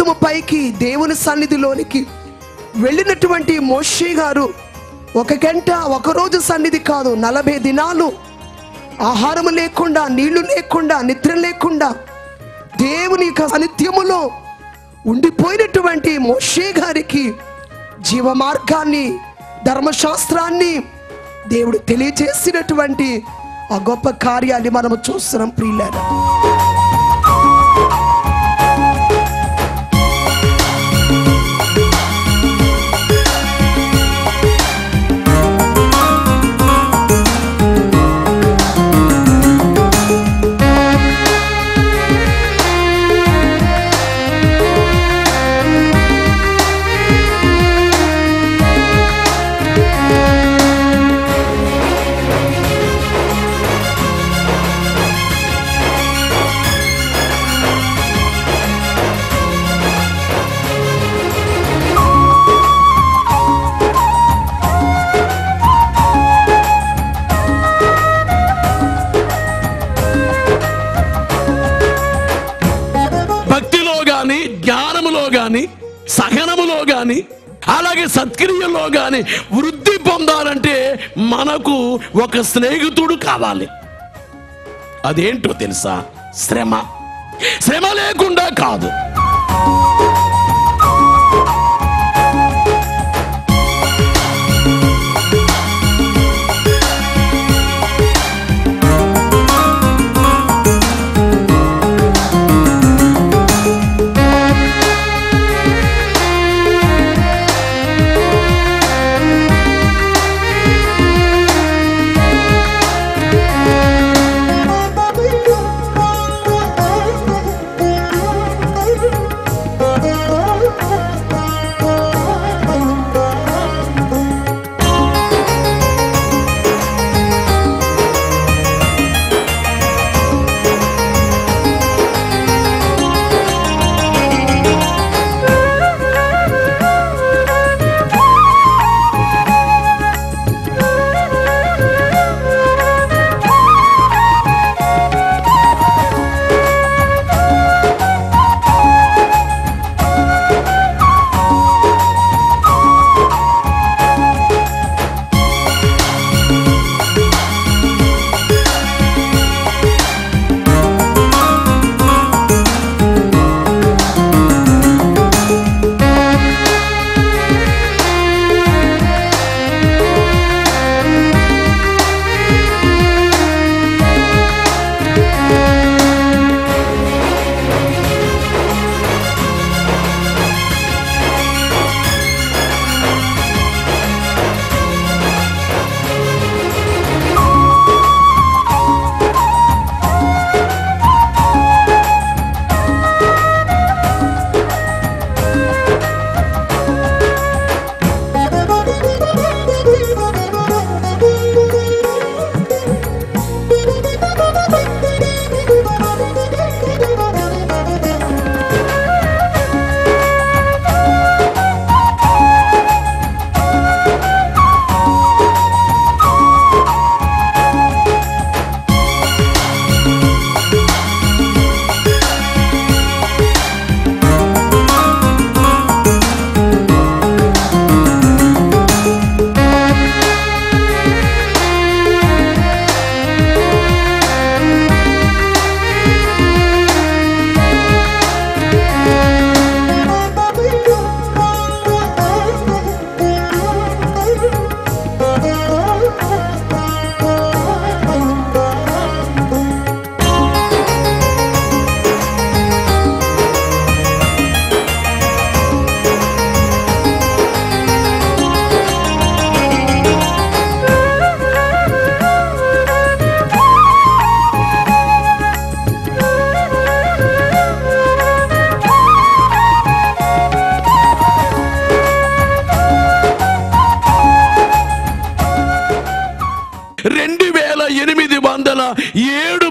పర్వతము పైకి దేవుని సన్నిధిలోనికి వెళ్ళినటువంటి మోషే గారు 1 గంట 1 రోజు సన్నిధి కాదు, 40 దినాలు ఆహారము లేకుండా, నీళ్లు లేకుండా, నిద్ర లేకుండా దేవుని సాన్నిధ్యములో ఉండిపోయినటువంటి మోషే గారికి జీవ మార్గాన్ని, ధర్మశాస్త్రాన్ని దేవుడు తెలియజేసినటువంటి ఆ గొప్ప కార్యాన్ని మనము చూస్తున్నాం ప్రియులారా. జ్ఞానములో గాని, సహనములో గాని, అలాగే సత్క్రియలో గాని వృద్ధి పొందాలంటే మనకు ఒక స్నేహితుడు కావాలి. అదేంటో తెలుసా? శ్రమ. శ్రమ లేకుండా కాదు.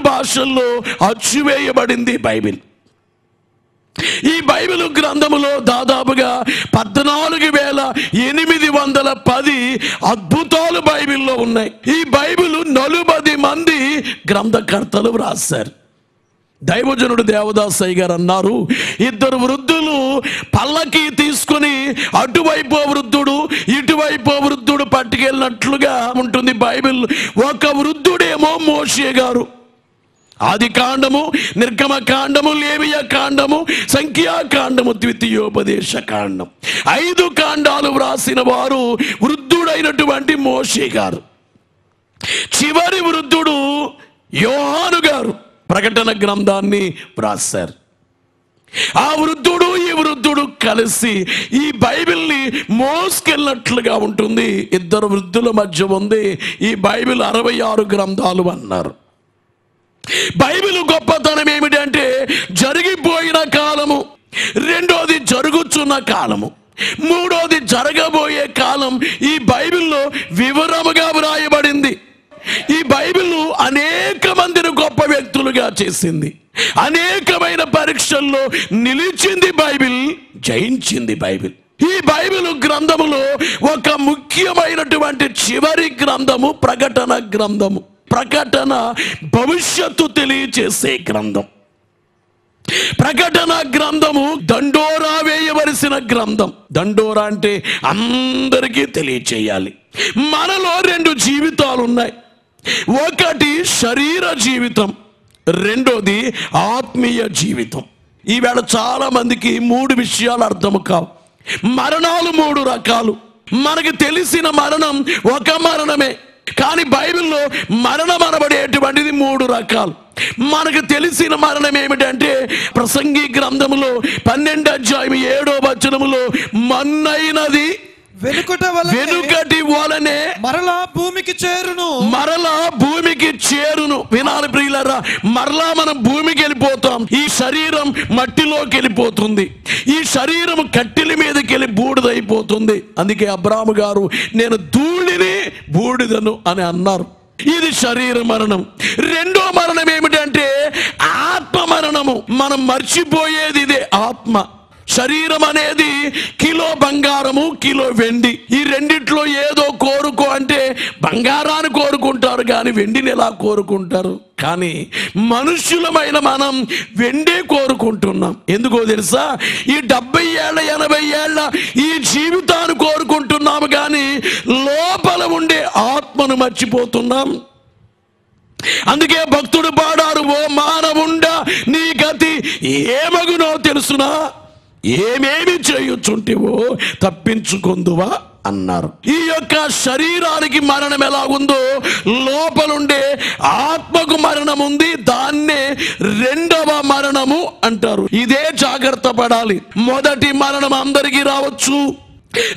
భాషల్లో అచ్చువేయబడింది బైబిల్. ఈ బైబిల్ గ్రంథములో దాదాపుగా 14,810 అద్భుతాలు బైబిల్లో ఉన్నాయి. ఈ బైబిల్ 40 మంది గ్రంథకర్తలు వ్రాశారు. దైవజనుడు దేవదాసయ్య గారు అన్నారు, ఇద్దరు వృద్ధులు పల్లకి తీసుకుని అటువైపు వృద్ధుడు ఇటువైపు వృద్ధుడు పట్టుకెళ్ళినట్లుగా ఉంటుంది బైబిల్. ఒక వృద్ధుడేమో మోషే గారు. ఆది కాండము, నిర్గమ కాండము, లేవియ కాండము, సంఖ్యాకాండము, ద్వితీయోపదేశ కాండం, 5 కాండాలు వ్రాసిన వారు వృద్ధుడైనటువంటి మోషే గారు. చివరి వృద్ధుడు యోహాను గారు ప్రకటన గ్రంథాన్ని వ్రాశారు. ఆ వృద్ధుడు ఈ వృద్ధుడు కలిసి ఈ బైబిల్ని మోసుకెళ్ళినట్లుగా ఉంటుంది. ఇద్దరు వృద్ధుల మధ్య ఉంది ఈ బైబిల్. 66 గ్రంథాలు అన్నారు. బైబిల్ గొప్పతనం ఏమిటంటే జరిగిపోయిన కాలము, రెండోది జరుగుతున్న కాలము, మూడోది జరగబోయే కాలం ఈ బైబిల్లో వివరముగా వ్రాయబడింది. ఈ బైబిల్ అనేక మందిని గొప్ప వ్యక్తులుగా చేసింది. అనేకమైన పరీక్షల్లో నిలిచింది బైబిల్, జయించింది బైబిల్. ఈ బైబిల్ గ్రంథములో ఒక ముఖ్యమైనటువంటి చివరి గ్రంథము ప్రకటన గ్రంథము. ప్రకటన భవిష్యత్తు తెలియచేసే గ్రంథం. ప్రకటన గ్రంథము దండోరా వేయవలసిన గ్రంథం. దండోరా అంటే అందరికీ తెలియచేయాలి. మనలో 2 జీవితాలు ఉన్నాయి. ఒకటి శరీర జీవితం, రెండోది ఆత్మీయ జీవితం. ఈవేళ చాలా మందికి 3 విషయాలు అర్థం కావు. మరణాలు 3 రకాలు. మనకి తెలిసిన మరణం ఒక మరణమే, కానీ బైబిల్లో మరణం అనబడేటువంటిది 3 రకాలు. మనకు తెలిసిన మరణం ఏమిటంటే ప్రసంగి గ్రంథములో 12వ అధ్యాయం 7వ వచనములో మన్నైనది వెనుకటి వలనే మరలా భూమికి చేరును, మరలా భూమికి చేరును. వినాలి ప్రియులారా, మరలా మనం భూమికి వెళ్ళిపోతాం. ఈ శరీరం మట్టిలోకి వెళ్ళిపోతుంది. ఈ శరీరం కట్టెల మీదకి వెళ్ళి బూడిదైపోతుంది. అందుకే అబ్రాహాము గారు నేను ధూళిని బూడిదను అని అన్నారు. ఇది శరీర మరణం. రెండో మరణం ఏమిటంటే ఆత్మ మరణము. మనం మర్చిపోయేది ఇదే, ఆత్మ. శరీరం అనేది కిలో బంగారము, కిలో వెండి. ఈ రెండిట్లో ఏదో కోరుకో అంటే బంగారాన్ని కోరుకుంటారు కానీ వెండిని ఎలా కోరుకుంటారు? కానీ మనుష్యులమైన మనం వెండే కోరుకుంటున్నాం. ఎందుకో తెలుసా? ఈ 70 ఏళ్ళ 80 ఏళ్ళ ఈ జీవితాన్ని కోరుకుంటున్నాము కానీ లోపల ఉండే ఆత్మను మర్చిపోతున్నాం. అందుకే భక్తుడు పాడారు, ఓ మానవుండా నీ గతి ఏమగునో తెలుసునా, ఏమేమి చేయుచుంటివో తప్పించుకుందువా అన్నారు. ఈ యొక్క శరీరానికి మరణం ఎలాగుందో లోపలుండే ఆత్మకు మరణం ఉంది. దాన్నే రెండవ మరణము అంటారు. ఇదే జాగ్రత్త పడాలి. మొదటి మరణం అందరికీ రావచ్చు,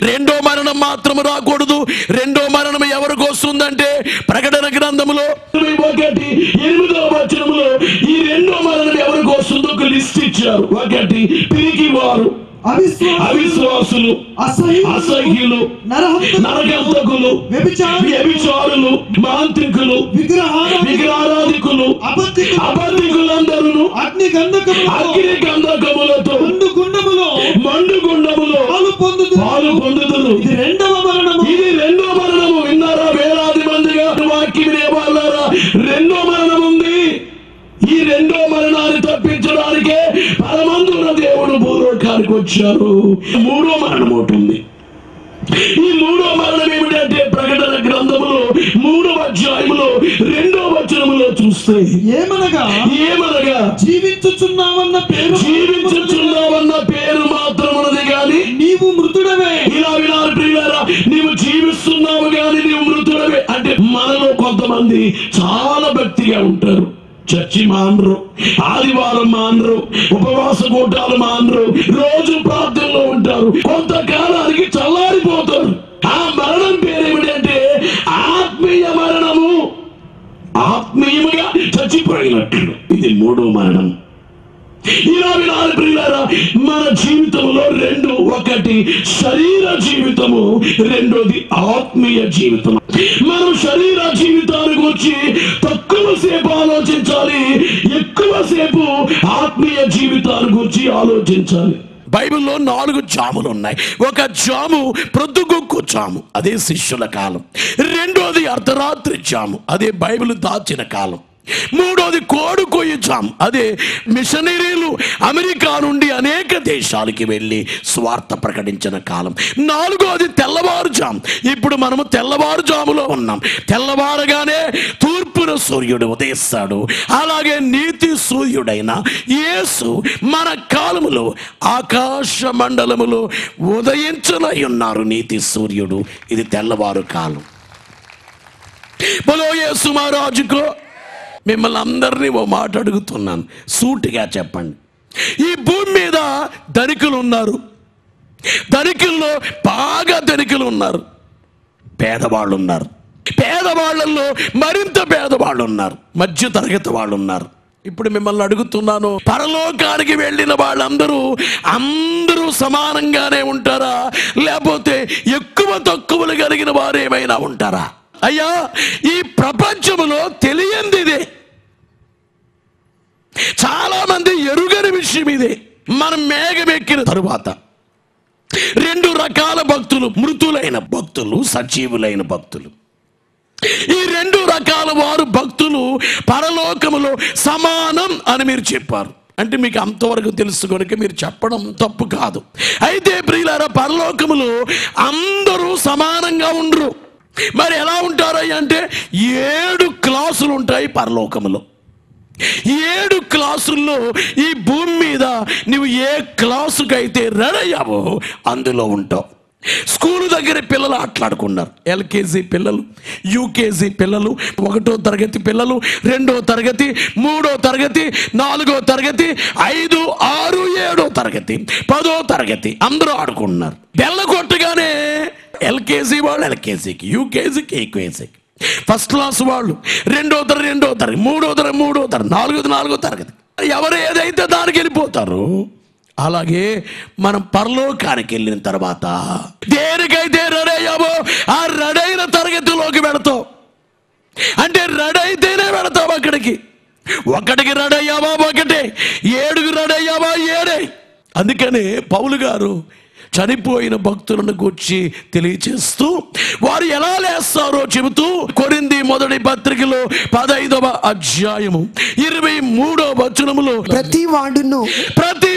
రెండో మరణం మాత్రం రాకూడదు. రెండో మరణం ఎవరికి వస్తుందంటే ప్రకటన గ్రంథములో 1:8వ వచనములో ఈ రెండో మరణం ఎవరికి వస్తుందో ఒక లిస్ట్ ఇచ్చారు. 1 పిరికివారు, అవిశ్వాసులు, అసహ్యులు, నరహంతకులు, వ్యభిచారులు, మాంత్రికులు, విగ్రహారాధికులు, అబద్ధికులందరూ అగ్ని గంధకములతో మండుగుండములో పాలు పొందుదురు. ఇది రెండవ మరణము. విన్నారా? వేలాది మందిగా వాక్యం వినేవాళ్ళారా? రెండో మరణం ఉంది. ఈ రెండో మరణాన్ని తప్పించడానికే పరమందున దేవుడు భూలోకానికి వచ్చారు. మూడో మరణం ఒకటి ఉంది. ఈ మూడో మరణం ఏమిటంటే ప్రకటన గ్రంథములో 3వ అధ్యాయములో 2వ వచనములో చూస్తే ఏమనగా జీవించుచున్నావన్న పేరు మాత్రం ఉన్నది కానీ నీవు మృతుడవే. ఇలా వినాలి ప్రియులారా, నీవు జీవిస్తున్నావు కానీ నీవు మృతుడవే. అంటే మనలో కొంతమంది చాలా భక్తిగా ఉంటారు. చర్చి మానరు, ఆదివారం మానరు, ఉపవాస కూటాలు మానరు, రోజు ప్రార్థనలో ఉంటారు. కొంతకాలానికి చల్లారిపోతారు. ఆ మరణం పేరేమిటంటే ఆత్మీయ మరణము. ఆత్మీయముగా చచ్చిపోయినట్లు. ఇది మూడో మరణం. ఇలా వినాలి ప్రియులారా, మన జీవితంలో 2, ఒకటి శరీర జీవితము, రెండోది ఆత్మీయ జీవితం. మనం శరీర జీవితానికి వచ్చి తక్కువ సేపు ఆలోచించాలి, ఎక్కువసేపు ఆత్మీయ జీవితాన్ని గురించి ఆలోచించాలి. బైబిల్లో 4 జాములు ఉన్నాయి. ఒక జాము ప్రొద్దుగుక్కు జాము, అదే శిష్యుల కాలం. రెండోది అర్ధరాత్రి జాము, అదే బైబిల్ దాచిన కాలం. మూడోది కోడి కొయ్యజాం, అదే మిషనరీలు అమెరికా నుండి అనేక దేశాలకి వెళ్ళి స్వార్థ ప్రకటించిన కాలం. నాలుగోది తెల్లవారుజాం, ఇప్పుడు మనము తెల్లవారుజాములో ఉన్నాం. తెల్లవారగానే తూర్పున సూర్యుడు ఉదయిస్తాడు. అలాగే నీతి సూర్యుడైన యేసు మన కాలములో ఆకాశ మండలములో ఉదయించలై ఉన్నారు. నీతి సూర్యుడు, ఇది తెల్లవారు కాలం. బలో యేసు మహారాజుకో. మిమ్మల్ని అందరినీ ఓ మాట అడుగుతున్నాను, సూటిగా చెప్పండి. ఈ భూమి మీద ధనికులు ఉన్నారు, ధనికుల్లో బాగా ధనికులు ఉన్నారు, పేదవాళ్ళు ఉన్నారు, పేదవాళ్ళల్లో మరింత పేదవాళ్ళు ఉన్నారు, మధ్య తరగతి వాళ్ళు ఉన్నారు. ఇప్పుడు మిమ్మల్ని అడుగుతున్నాను, పరలోకానికి వెళ్ళిన వాళ్ళందరూ అందరూ సమానంగానే ఉంటారా, లేకపోతే ఎక్కువ తక్కువలు కలిగిన వారు ఏమైనా ఉంటారా? అయ్యా, ఈ ప్రపంచంలో తెలియంది ఇదే, చాలా మంది ఎరుగని విషయం ఇదే. మనం మేఘం ఎక్కిన తరువాత రెండు రకాల భక్తులు, మృతులైన భక్తులు, సజీవులైన భక్తులు. ఈ రెండు రకాల వారు భక్తులు పరలోకములో సమానం అని మీరు చెప్పారు. అంటే మీకు అంతవరకు తెలుసు కనుక మీరు చెప్పడం తప్పు కాదు. అయితే ప్రియులారా, పరలోకములో అందరూ సమానంగా ఉండరు. మరి ఎలా ఉంటారు అంటే 7 క్లాసులు ఉంటాయి పరలోకములో. 7 క్లాసుల్లో ఈ భూమి మీద నువ్వు ఏ క్లాసుకైతే రెడీ అయ్యావో అందులో ఉంటావు. స్కూల్ దగ్గర పిల్లలు ఆటలాడుకున్నారు. ఎల్కేజీ పిల్లలు, యూకేజీ పిల్లలు, 1వ తరగతి పిల్లలు, 2వ తరగతి, 3వ తరగతి, 4వ తరగతి, 5, 6, 7వ తరగతి, 10వ తరగతి అందరూ ఆడుకుంటున్నారు. బెల్ల కొట్టగానే ఎల్కేజీ వాళ్ళు ఎల్కేజీకి, యూకేజీకి యూకేజీకి, ఫస్ట్ క్లాస్ వాళ్ళు 2వ తరగతి 2వ తరగతి, 3వ తరగతి 3వ తరగతి, 4వ తరగతి, ఎవరు ఏదైతే దానికి వెళ్ళిపోతారు. అలాగే మనం పరలోకానికి వెళ్ళిన తర్వాత దేనికైతే రెడీ అయ్యావో ఆ రెడీ అయిన తరగతిలోకి వెళతావు. అంటే రెడీ అయితేనే వెళతావు అక్కడికి. 1కి రెడీ అయ్యావా 1, 7కి రెడీ అయ్యావా 7. అందుకనే పౌలు గారు చనిపోయిన భక్తులను గూర్చి తెలియచేస్తూ వారు ఎలా లేస్తారో చెబుతూ కొరింథీ మొదటి పత్రికలో 15వ అధ్యాయము 23వ వచనములో ప్రతి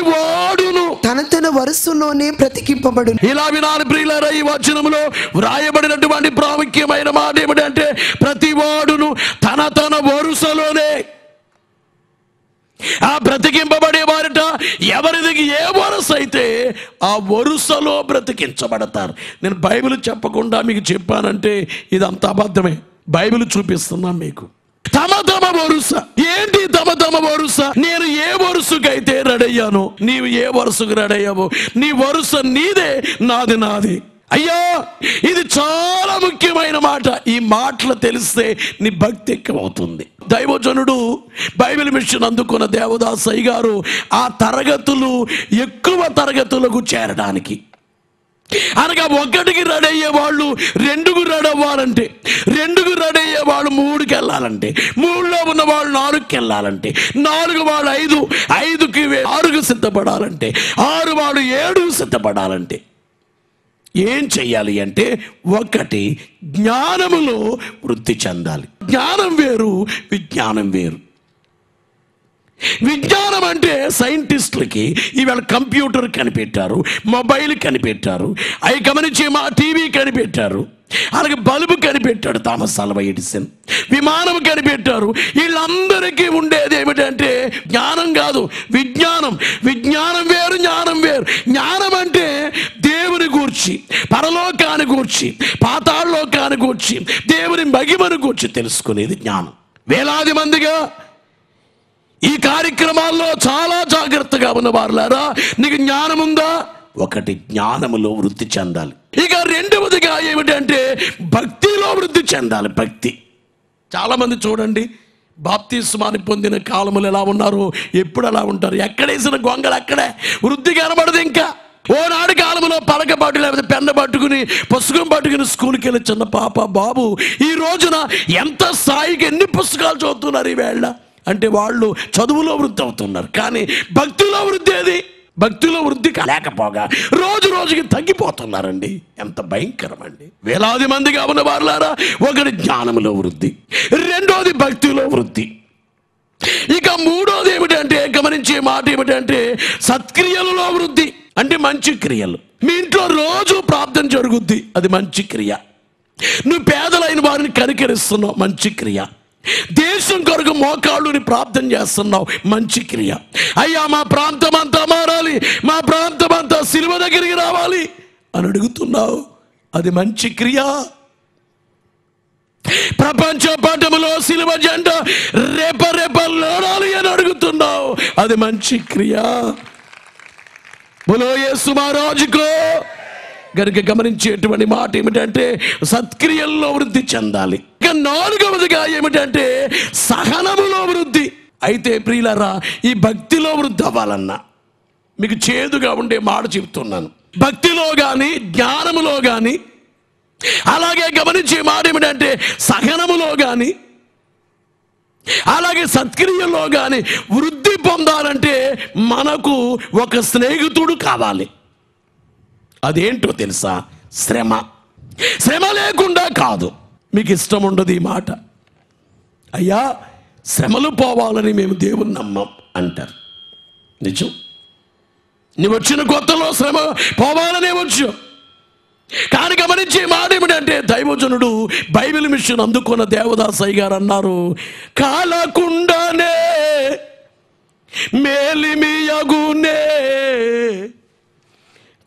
వాడును తన వరుసలోనే బ్రతికింపబడు. ఇలా వినాలి ప్రియులారా, ఈ వచనములో వ్రాయబడినటువంటి ప్రాముఖ్యమైన మాట ఏమిటంటే ప్రతి వాడును తన వరుసలోనే. ఆ బ్రతికింపబడే వారిట ఎవరిది ఏ వరుస అయితే ఆ వరుసలో బ్రతికించబడతారు. నేను బైబిల్ చెప్పకుండా మీకు చెప్పానంటే ఇదంతా అబద్ధమే. బైబిల్ చూపిస్తున్నా మీకు. తమ వరుస ఏంటి? తమ వరుస. నేను ఏ వరుసకైతే రెడీ అయ్యానో నీవు ఏ వరుసకు రెడీ అయ్యావో నీ వరుస నీదే, నాది. అయ్యా, ఇది చాలా ముఖ్యమైన మాట. ఈ మాటలు తెలిస్తే నీ భక్తి ఎక్కువవుతుంది. దైవజనుడు బైబిల్ మిషన్ అందుకున్న దేవదాసయ్య గారు ఆ తరగతులు ఎక్కువ తరగతులకు చేరడానికి అనగా 1కి రెడీ అయ్యే వాళ్ళు 2కు రెడీ అవ్వాలంటే, 2కు రెడీ అయ్యే వాళ్ళు 3కి వెళ్ళాలంటే, 3లో ఉన్న వాళ్ళు 4కి వెళ్ళాలంటే, 4 వాళ్ళు 5, 5కి 6కు సిద్ధపడాలంటే, 6 వాళ్ళు 7కు సిద్ధపడాలంటే ఏం చెయ్యాలి అంటే 1 జ్ఞానములో వృద్ధి చెందాలి. జ్ఞానం వేరు, విజ్ఞానం వేరు. విజ్ఞానం అంటే సైంటిస్టులకి ఈవేళ కంప్యూటర్ కనిపెట్టారు, మొబైల్ కనిపెట్టారు, అవి గమనించే మా టీవీ కనిపెట్టారు, అలాగే బల్బు కనిపెట్టాడు థామస్ ఆల్వా ఎడిసన్, విమానం కనిపెట్టారు. వీళ్ళందరికీ ఉండేది ఏమిటంటే జ్ఞానం కాదు, విజ్ఞానం. విజ్ఞానం వేరు, జ్ఞానం వేరు. జ్ఞానం అంటే దేవుని గూర్చి, పరలోకాన్ని గూర్చి, పాతాళలోకాన్ని గూర్చి, దేవుని మహిమను గూర్చి తెలుసుకునేది జ్ఞానం. వేలాది మందిగా ఈ కార్యక్రమాల్లో చాలా జాగ్రత్తగా ఉన్నవారులారా, నీకు జ్ఞానం ఉందా? 1 జ్ఞానములో వృద్ధి చెందాలి. ఇక 2వదిగా ఏమిటంటే భక్తిలో వృద్ధి చెందాలి. భక్తి. చాలా మంది చూడండి, బాప్తిస్మాన్ని పొందిన కాలములు ఎలా ఉన్నారు, ఎప్పుడు ఎలా ఉంటారు, ఎక్కడేసిన గొంగలు అక్కడే, వృద్ధి కనబడదు. ఇంకా ఓనాడు కాలంలో పలక పట్టు లేకపోతే పెన్న పట్టుకుని పుస్తకం పట్టుకుని స్కూల్కి వెళ్ళి చిన్న పాప బాబు ఈ రోజున ఎంత స్థాయికి ఎన్ని పుస్తకాలు చదువుతున్నారు ఈవేళ అంటే వాళ్ళు చదువులో వృద్ధి అవుతున్నారు. కానీ భక్తిలో వృద్ధి ఏది? భక్తిలో వృద్ధి లేకపోగా రోజుకి తగ్గిపోతున్నారండి. ఎంత భయంకరం అండి. వేలాది మందిగా ఉన్న వారులారా, 1 జ్ఞానములో వృద్ధి, 2వది భక్తిలో వృద్ధి. ఇక మూడోది ఏమిటంటే, గమనించే మాట ఏమిటంటే, సత్క్రియలలో వృద్ధి అంటే మంచి క్రియలు. మీ ఇంట్లో రోజు ప్రార్థన జరుగుద్ది, అది మంచి క్రియ. నువ్వు పేదలైన వారిని కనికరిస్తున్నావు, మంచి క్రియ. దేశం కొరకు మోకాళ్ళుని ప్రార్థన చేస్తున్నావు, మంచి క్రియ. అయ్యా మా ప్రాంతం అంతా మారాలి, మా ప్రాంతం అంతా సిలువ దగ్గరికి రావాలి అని అడుగుతున్నావు, అది మంచి క్రియ. ప్రపంచ పటములో సిలువ జెండా రేపరేపలాడాలి అని అడుగుతున్నావు, అది మంచి క్రియ. బోలో యేసు మహారాజుకో. గనుక గమనించేటువంటి మాట ఏమిటంటే, సత్క్రియల్లో వృద్ధి చెందాలి. ఇక నాలుగవదిగా ఏమిటంటే, సహనములో వృద్ధి. అయితే ప్రియులారా, ఈ భక్తిలో వృద్ధి అవ్వాలన్నా మీకు చేదుగా ఉండే మాట చెప్తున్నాను. భక్తిలో కానీ జ్ఞానములో కానీ, అలాగే గమనించే మాట ఏమిటంటే సహనములో కానీ, అలాగే సత్క్రియలో కానీ వృద్ధి పొందాలంటే మనకు ఒక స్నేహితుడు కావాలి. అదేంటో తెలుసా? శ్రమ. శ్రమ లేకుండా కాదు. మీకు ఇష్టం ఉండదు ఈ మాట, అయ్యా శ్రమలు పోవాలని మేము దేవుని నమ్మం అంటారు. నిజం, నువ్వు వచ్చిన కొత్తలో శ్రమ పోవాలనే వచ్చు. కానీ గమనించే మాట ఏమిటంటే, దైవజనుడు బైబిల్ మిషన్ అందుకున్న దేవదాసయ్య గారు అన్నారు, కాలకుండానే మేలిమియగునే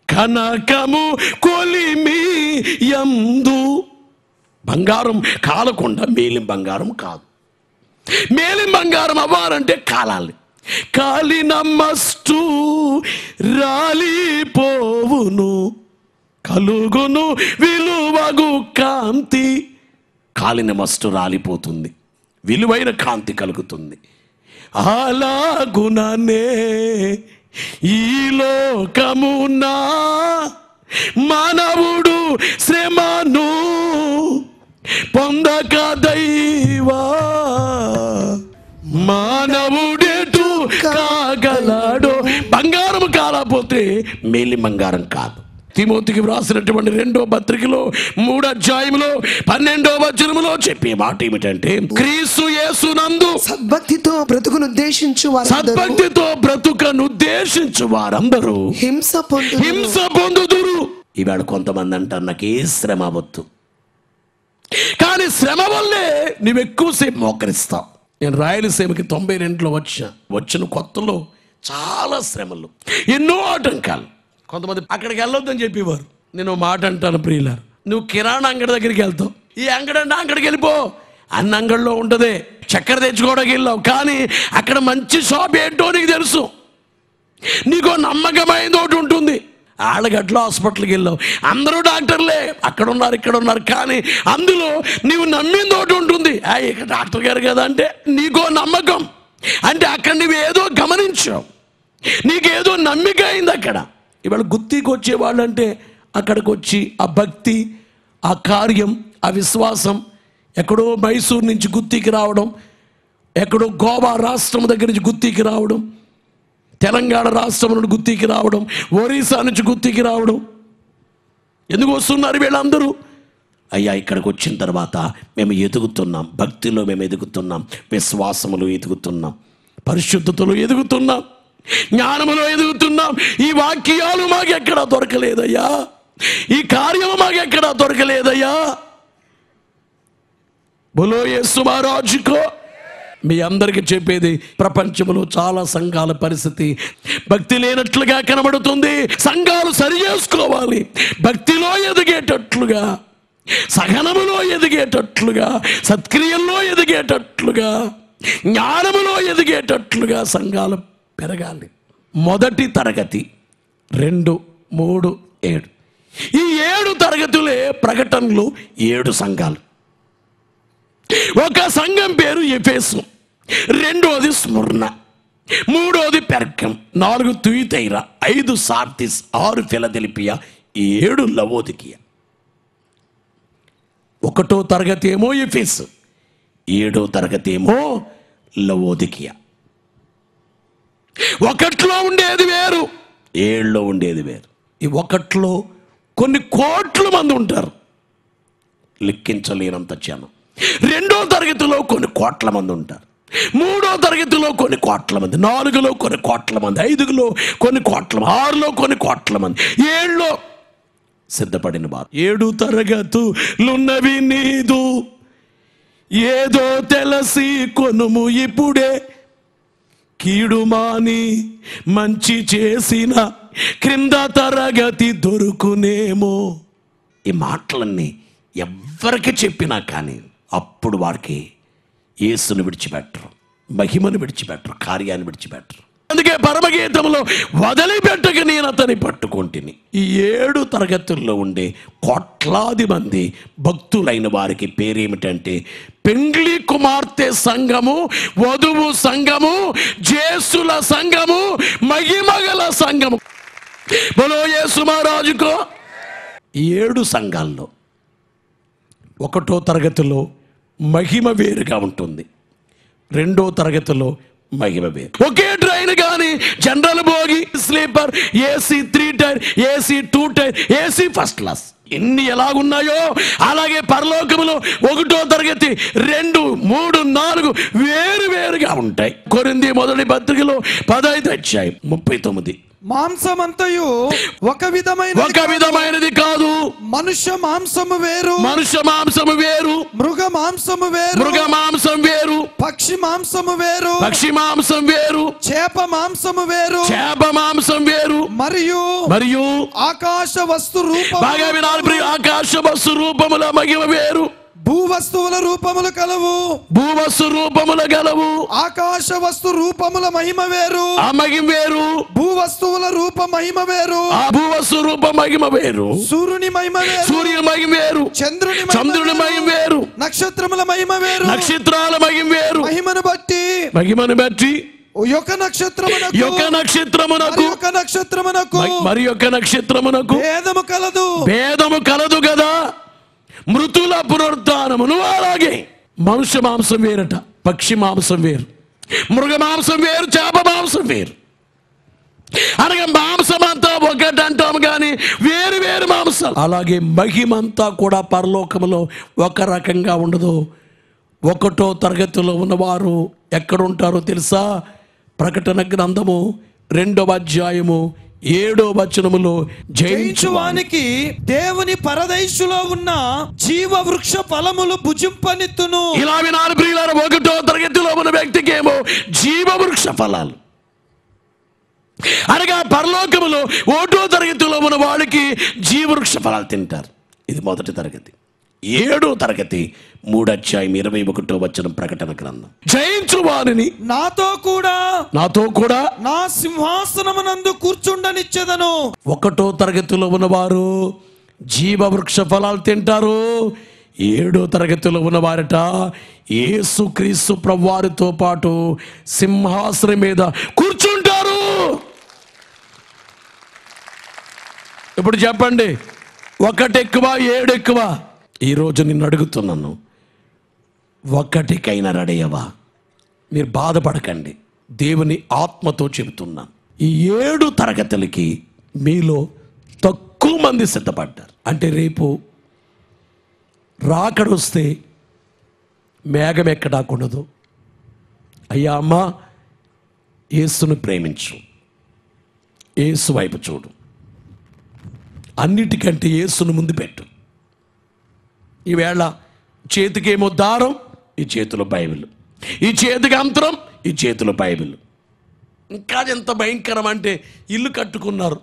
కనకము కొలిమి యందు. బంగారం కాలకుండా మేలిం బంగారం కాదు. మేలిం బంగారం అవ్వాలంటే కాలాలి. కాలినమ్మస్టు రాలిపోవును, కలుగును విలువగు కాంతి. కాలిన మస్టు రాలిపోతుంది, విలువైన కాంతి కలుగుతుంది. అలాగుననే ఈ లోకమునా మానవుడు శ్రమను పొందక దైవా మానవుడెటు కాగలడో. బంగారం కాలపోతే మేలి బంగారం కాదు. తిమోతికి వ్రాసినటువంటి 2వ పత్రికలో 3వ అధ్యాయంలో 12వ వచనములో చెప్పే మాట ఏమిటంటే, క్రీస్తు యేసునందు సద్భక్తితో బ్రతుకునుద్దేశించు వారందరూ హింస పొందుదురు. ఇవాళ కొంతమంది అంటారు, నాకు ఏ శ్రమ వద్దు. కానీ శ్రమ వల్లే నువ్వు ఎక్కువసేపు మోకరిస్తావు. నేను రాయలసీమకి 92లో వచ్చిన కొత్తలో చాలా శ్రమలు, ఎన్నో ఆటంకాలు. కొంతమంది అక్కడికి వెళ్ళొద్దని చెప్పేవారు. నేను మాట అంటాను ప్రియులారు, నువ్వు కిరాణా అంగడి దగ్గరికి వెళ్తావు, ఈ అంగడి అంటే అంగడికి వెళ్ళిపో, అన్న అంగడిలో ఉంటుంది. చక్కెర తెచ్చుకోవడానికి వెళ్ళావు, కానీ అక్కడ మంచి షాప్ ఏంటో నీకు తెలుసు. నీకు నమ్మకమైనది ఒకటి ఉంటుంది. ఆళ్ళగడ్డలో హాస్పిటల్కి వెళ్ళావు, అందరూ డాక్టర్లే, అక్కడ ఉన్నారు ఇక్కడ ఉన్నారు, కానీ అందులో నీవు నమ్మింది ఒకటి ఉంటుంది. ఇక్కడ డాక్టర్ గారు కదా అంటే నీకో నమ్మకం. అంటే అక్కడ నువ్వు ఏదో గమనించావు, నీకేదో నమ్మిక అయింది అక్కడ. ఇవాళ గుత్తికి వచ్చేవాళ్ళు అంటే అక్కడికి వచ్చి ఆ భక్తి, ఆ కార్యం, ఆ విశ్వాసం, ఎక్కడో మైసూరు నుంచి గుత్తికి రావడం, ఎక్కడో గోవా రాష్ట్రం దగ్గర నుంచి గుత్తికి రావడం, తెలంగాణ రాష్ట్రం నుండి గుత్తికి రావడం, ఒరిస్సా నుంచి గుత్తికి రావడం. ఎందుకు వస్తున్నారు వీళ్ళందరూ? అయ్యా ఇక్కడికి వచ్చిన తర్వాత మేము ఎదుగుతున్నాం, భక్తిలో మేము ఎదుగుతున్నాం, విశ్వాసములో ఎదుగుతున్నాం, పరిశుద్ధతలో ఎదుగుతున్నాం, జ్ఞానములో ఎదుగుతున్నాం. ఈ వాక్యాలు మాకెక్కడా దొరకలేదయ్యా, ఈ కార్యము మాకెక్కడా దొరకలేదయ్యా. బోలో యేసు మహారాజుకో. మీ అందరికీ చెప్పేది, ప్రపంచంలో చాలా సంఘాల పరిస్థితి భక్తి లేనట్లుగా కనబడుతుంది. సంఘాలు సరి చేసుకోవాలి, భక్తిలో ఎదిగేటట్లుగా, సహనములో ఎదిగేటట్లుగా, సత్క్రియల్లో ఎదిగేటట్లుగా, జ్ఞానములో ఎదిగేటట్లుగా సంఘాలు పెరగాలి. 1వ తరగతి 2, 3, 7 ఈ 7 తరగతులే ప్రకటనలు 7 సంఘాలు. ఒక సంఘం పేరు ఎఫెసు, 2వది స్ముర్న, 3వది పెర్గం, 4 తుయితైర, 5 సార్దిస్, 6 ఫిలదెల్ఫియా, 7 లవోదికియా. 1వ తరగతి ఏమో ఎఫెసు, 7వ తరగతి ఏమో లవోదికియా. 1లో ఉండేది వేరు, 7లో ఉండేది వేరు. ఈ 1లో కొన్ని కోట్ల మంది ఉంటారు, లెక్కించలేనంత జనం. 2వ తరగతిలో కొన్ని కోట్ల మంది ఉంటారు. మూడో తరగతిలో కొన్ని కోట్ల మంది, 4లో కొన్ని కోట్ల మంది, 5లో కొన్ని కోట్ల మంది, 6లో కొన్ని కోట్ల మంది, 7లో సిద్ధపడిన వారు. 7 తరగతులున్నవి నీదు, ఏదో తెలిసి కొనుము ఇప్పుడే, కీడు మాని మంచి చేసిన క్రింద తరగతి దొరుకునేమో. ఈ మాటలన్నీ ఎవరికి చెప్పినా కానీ అప్పుడు వారికి యేసును విడిచిపెట్టరు, మహిమను విడిచిపెట్టరు, కార్యాన్ని విడిచిపెట్టరు. అందుకే పరమగీతంలో వదిలిపెట్టక నేను అతని పట్టుకుంటుని. ఈ 7 తరగతుల్లో ఉండే కోట్లాది మంది భక్తులైన వారికి పేరేమిటంటే పెండ్లి కుమార్తె సంఘము, వధువు సంఘము, జేసుల సంఘము, మహిమగల సంఘము. బోలో యేసు మహారాజుకో. 7 సంఘాల్లో 1వ తరగతిలో మహిమ వేరుగా ఉంటుంది, 2వ తరగతిలో మహిమ వేరు. ఒకే ట్రైన్ కానీ general bogie, sleeper, AC 3 tier, AC 2 tier, AC first class, ఎన్ని ఎలాగున్నాయో అలాగే పరలోకములో 1వ తరగతి, 2, 3, 4 వేరు వేరుగా ఉంటాయి. కొరింథీ మొదటి పత్రికలో 15వ అధ్యాయం 39. మాంసమంతయు ఒక విధమైనది కాదు, మనుష్య మాంసము వేరు, మృగ మాంసము వేరు, పక్షి మాంసము వేరు, చేప మాంసము వేరు, మరియు ఆకాశ వస్తు రూపము, బాగా వినాలి ప్రియ, ఆకాశ వస్తు రూపముల మహిమ వేరు, భూవస్తువుల రూపములు గలవు, ఆకాశ వస్తు రూపముల మహిమ వేరు, ఆ మహిమ వేరు, భూవస్తువుల రూప మహిమ వేరు, ఆ భూవస్తు రూప మహిమ వేరు, సూర్యుని మహిమ వేరు, చంద్రుని మహిమ వేరు, నక్షత్రముల మహిమ వేరు, నక్షత్రాల మహిమ వేరు, మహిమను బట్టి ఒక నక్షత్రమునకు భేదము కలదు కదా. మృతుల పునరుత్థానమును అలాగే. మనుష్య మాంసం వేరట, పక్షి మాంసం వేరు, మృగ మాంసం వేరు, చేప మాంసం వేరు. అనగా మాంసం అంతా ఒకటి అంటాము కానీ వేరు వేరు మాంసాలు. అలాగే మహిమంతా కూడా పరలోకములో ఒక రకంగా ఉండదు. 1వ తరగతిలో ఉన్నవారు ఎక్కడుంటారో తెలుసా? ప్రకటన గ్రంథము 2వ అధ్యాయము 7వ వచనములో, జయించువానికి దేవుని పరదేశులో ఉన్న జీవ వృక్ష ఫలములు భుజింపనిత్తును. ఇలా వినాలి ప్రియులారా, 1వ తరగతిలో ఉన్న వ్యక్తికి ఏమో జీవ వృక్ష ఫలాలు, అనగా పరలోకములో 1వ తరగతిలో ఉన్న వాళ్ళకి జీవ వృక్ష ఫలాలు తింటారు. ఇది 1వ తరగతి. 7వ తరగతి 3వ అధ్యాయం 21వ వచనం ప్రకటన గ్రంథం. జయించు వారిని నాతో కూడా నా సింహాసనమునందు కూర్చుండనిచ్చెదను. 1వ తరగతిలో ఉన్నవారు జీవ వృక్ష ఫలాలు తింటారు. 7వ తరగతిలో ఉన్నవారట యేసుక్రీస్తు ప్రభువారితో పాటు సింహాసనం మీద కూర్చుంటారు. ఇప్పుడు చెప్పండి, 1 ఎక్కువ 7 ఎక్కువ? ఈరోజు నిన్ను అడుగుతున్నాను, 1కైనా రెడీ అవ్వా? మీరు బాధపడకండి, దేవుని ఆత్మతో చెబుతున్నాను. ఈ 7 తరగతులకి మీలో తక్కువ మంది సిద్ధపడ్డారు. అంటే రేపు రాకడొస్తే మేఘం ఎక్కడాకూడదు. అయ్యా అమ్మ, యేసును ప్రేమించు, యేసు వైపు చూడు, అన్నిటికంటే యేసును ముందు పెట్టు. ఈవేళ చేతికేమో దారం, ఈ చేతిలో బైబిల్, ఈ చేతికి అంతరం, ఈ చేతిలో బైబిల్. ఇంకా ఎంత భయంకరం అంటే, ఇల్లు కట్టుకున్నారు,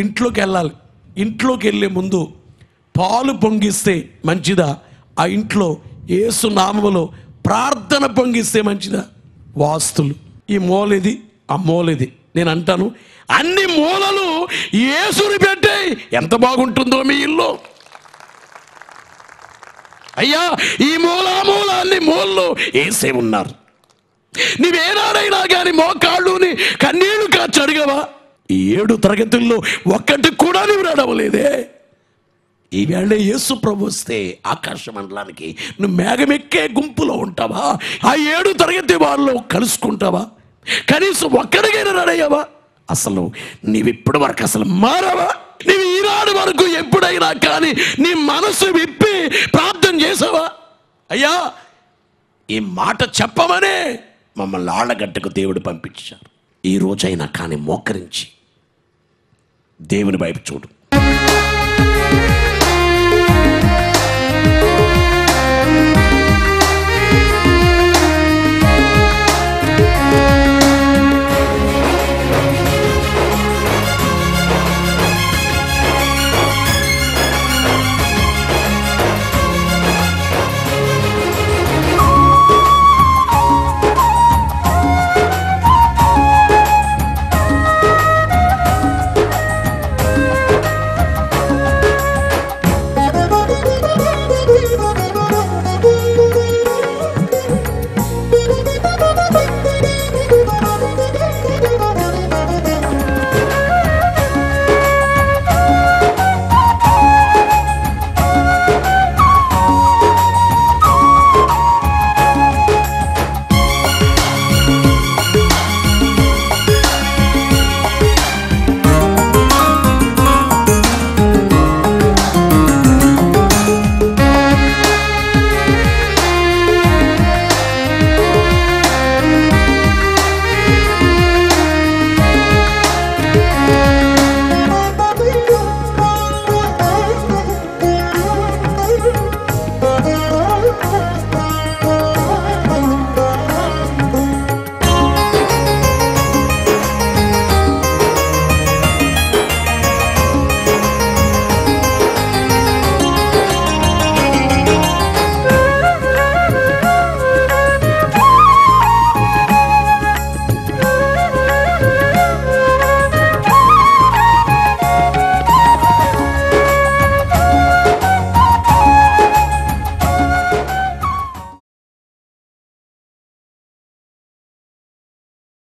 ఇంట్లోకి వెళ్ళాలి, ఇంట్లోకి వెళ్ళే ముందు పాలు పొంగిస్తే మంచిదా, ఆ ఇంట్లో యేసు నామములో ప్రార్థన పొంగిస్తే మంచిదా? వాస్తులు, ఈ మూలది ఆ మూలది. నేను అంటాను, అన్ని మూలలు యేసుని పెట్టే ఎంత బాగుంటుందో మీ ఇల్లు. అయ్యా, ఈ మూల అన్ని మూలలో యేసే ఉన్నారు. నీవేనాడైనా కానీ మోకాళ్ళుని కన్నీళ్లు కాచి అడిగవా? ఈ 7 తరగతుల్లో 1 కూడా నువ్వు నడవలేదే. ఈవేళ యేసు ప్రభు వస్తే ఆకాశ మండలానికి నువ్వు మేఘమెక్కే గుంపులో ఉంటావా? ఆ 7 తరగతి వాళ్ళలో కలుసుకుంటావా? కనీసం 1కైనా రెడయ్యావా? అసలు నీవిప్పటి వరకు అసలు మారావా? నీవు ఈనాడు వరకు ఎప్పుడైనా కానీ నీ మనసు విప్పి ప్రార్థన చేసావా? అయ్యా, ఈ మాట చెప్పమనే మమ్మల్ని ఆళ్ళగడ్డకు దేవుడు పంపించారు. ఈ రోజైనా కానీ మోకరించి దేవుని వైపు చూడు.